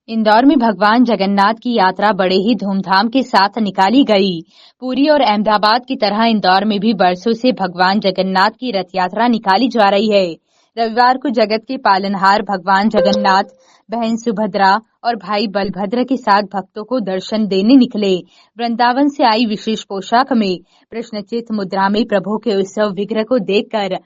इंदौर में भगवान जगन्नाथ की यात्रा बड़े ही धूमधाम के साथ निकाली गई। पुरी और अहमदाबाद की तरह इंदौर में भी बरसों से भगवान जगन्नाथ की रथ यात्रा निकाली जा रही है। रविवार को जगत के पालनहार भगवान जगन्नाथ, बहन सुभद्रा और भाई बलभद्र के साथ भक्तों को दर्शन देने निकले। वृंदावन से आई विशेष पोशाक में प्रश्नचित मुद्रा में प्रभु के उत्सव विग्रह को देखकर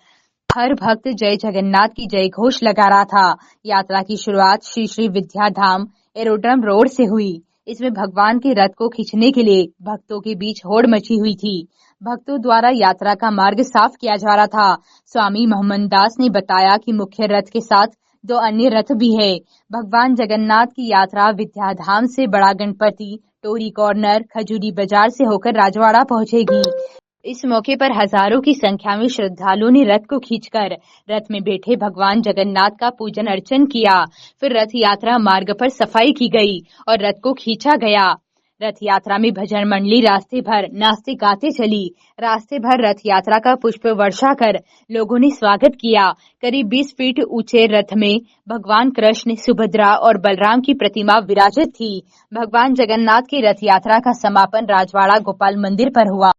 हर भक्त जय जगन्नाथ की जय घोष लगा रहा था। यात्रा की शुरुआत श्री श्री विद्याधाम एरोड्रम रोड से हुई। इसमें भगवान के रथ को खींचने के लिए भक्तों के बीच होड़ मची हुई थी। भक्तों द्वारा यात्रा का मार्ग साफ किया जा रहा था। स्वामी मोहम्मद दास ने बताया कि मुख्य रथ के साथ 2 अन्य रथ भी है। भगवान जगन्नाथ की यात्रा विद्याधाम से बड़ा गणपति, टोरी कॉर्नर, खजूरी बाजार से होकर राजवाड़ा पहुंचेगी। इस मौके पर हजारों की संख्या में श्रद्धालुओं ने रथ को खींचकर रथ में बैठे भगवान जगन्नाथ का पूजन अर्चन किया। फिर रथ यात्रा मार्ग पर सफाई की गई और रथ को खींचा गया। रथ यात्रा में भजन मंडली रास्ते भर नाचते गाते चली। रास्ते भर रथ यात्रा का पुष्प वर्षा कर लोगों ने स्वागत किया। करीब 20 फीट ऊंचे रथ में भगवान कृष्ण, सुभद्रा और बलराम की प्रतिमा विराजित थी। भगवान जगन्नाथ की रथ यात्रा का समापन राजवाड़ा गोपाल मंदिर पर हुआ।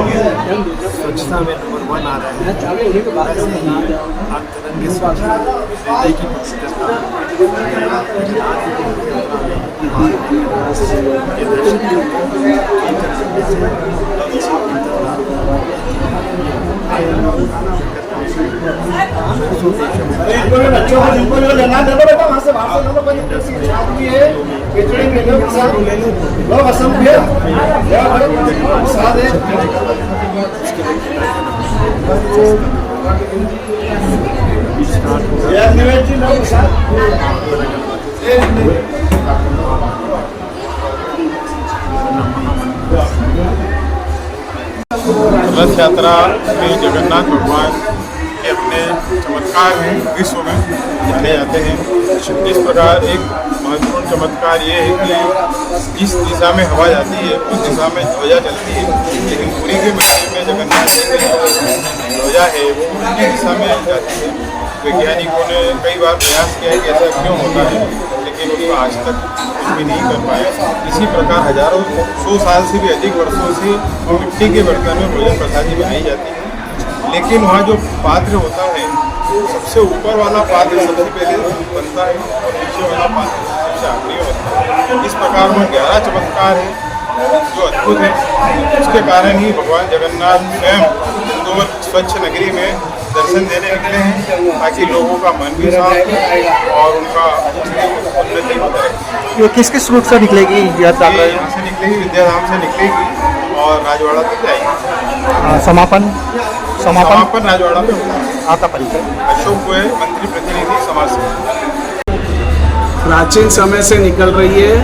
जैसे स्वच्छता में नंबर 1 आ रहा है, वैसे ही अंतरंग की स्वच्छता हृदय की पवित्रता के रथ यात्रा में जगन्नाथ भगवान के अपने चमत्कार हैं, विश्व में जाने जाते हैं। इस प्रकार एक महत्वपूर्ण चमत्कार ये है कि जिस दिशा में हवा जाती है उस दिशा में ध्वजा चलती है, लेकिन पुरी के मंदिर में जगन्नाथ जी की जो ध्वजा है वो उल्टी दिशा में जाती है। वैज्ञानिकों ने कई बार प्रयास किया कि ऐसा क्यों होता है, लेकिन उसको आज तक कुछ भी नहीं कर पाए। इसी प्रकार हजारों 100 साल से भी अधिक वर्षों से मिट्टी के बर्तन में भोजन प्रसादी बनाई जाती है, लेकिन वहाँ जो पात्र होता है सबसे ऊपर वाला पात्र सबसे पहले बनता है और नीचे वाला पात्र सबसे आखिरी होता है। इस प्रकार वो 11 चमत्कार है जो अद्भुत है। उसके कारण ही भगवान जगन्नाथ स्वयं इंदौर स्वच्छ नगरी में दर्शन देने निकले हैं, ताकि लोगों का मन भी साफ और उनका उन्नति होता है। ये किस किस रूट से निकलेगी यात्रा? यहाँ से निकलेगी, विद्याधाम से निकलेगी और राजवाड़ा तक जाएगी। समापन राजवाड़ा में होगा। आपका परिचय? अशोक गोयल, मंत्री प्रतिनिधि, समाज सेवक। प्राचीन समय से निकल रही है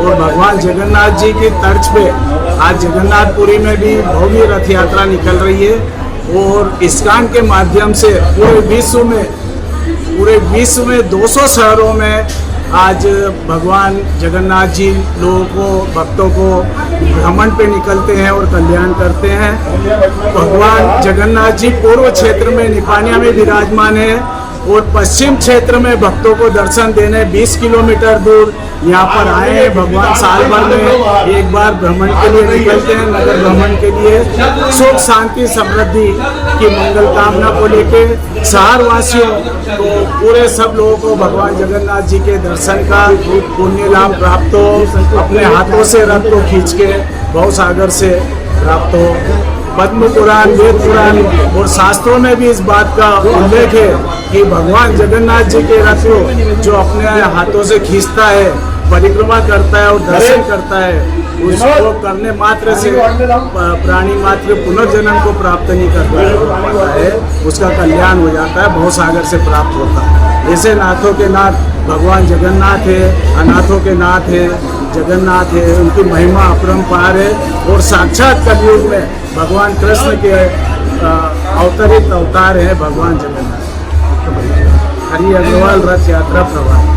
और भगवान जगन्नाथ जी की तर्ज पे आज जगन्नाथपुरी में भी भव्य रथ यात्रा निकल रही है और इस्कॉन के माध्यम से पूरे विश्व में 200 शहरों में आज भगवान जगन्नाथ जी लोगों को, भक्तों को भ्रमण पे निकलते हैं और कल्याण करते हैं। भगवान जगन्नाथ जी पूर्व क्षेत्र में निपानिया में विराजमान है और पश्चिम क्षेत्र में भक्तों को दर्शन देने 20 किलोमीटर दूर यहाँ पर आए हैं। भगवान साल भर में एक बार भ्रमण के लिए निकलते हैं, नगर भ्रमण के लिए। सुख शांति समृद्धि की मंगल कामना को लेके शहर वासियों को, पूरे सब लोगों को भगवान जगन्नाथ जी के दर्शन का पुण्य लाभ प्राप्त हो, अपने हाथों से रथ को खींच के भवसागर से प्राप्त हो। पद्म पुराण, वेद पुराण और शास्त्रों में भी इस बात का उल्लेख है कि भगवान जगन्नाथ जी के रथ को जो अपने हाथों से खींचता है, परिक्रमा करता है और दर्शन करता है, उसको करने मात्र से प्राणी मात्र पुनर्जन्म को प्राप्त नहीं करता है, उसका कल्याण हो जाता है, भवसागर से प्राप्त होता है। ऐसे नाथों के नाथ भगवान जगन्नाथ है, अनाथों के नाथ है, जगन्नाथ है, उनकी महिमा अपरंपार है और साक्षात कलयुग में भगवान कृष्ण के अवतरित अवतार है भगवान जगन्नाथ। हरि अग्रवाल रथ यात्रा प्रभारी।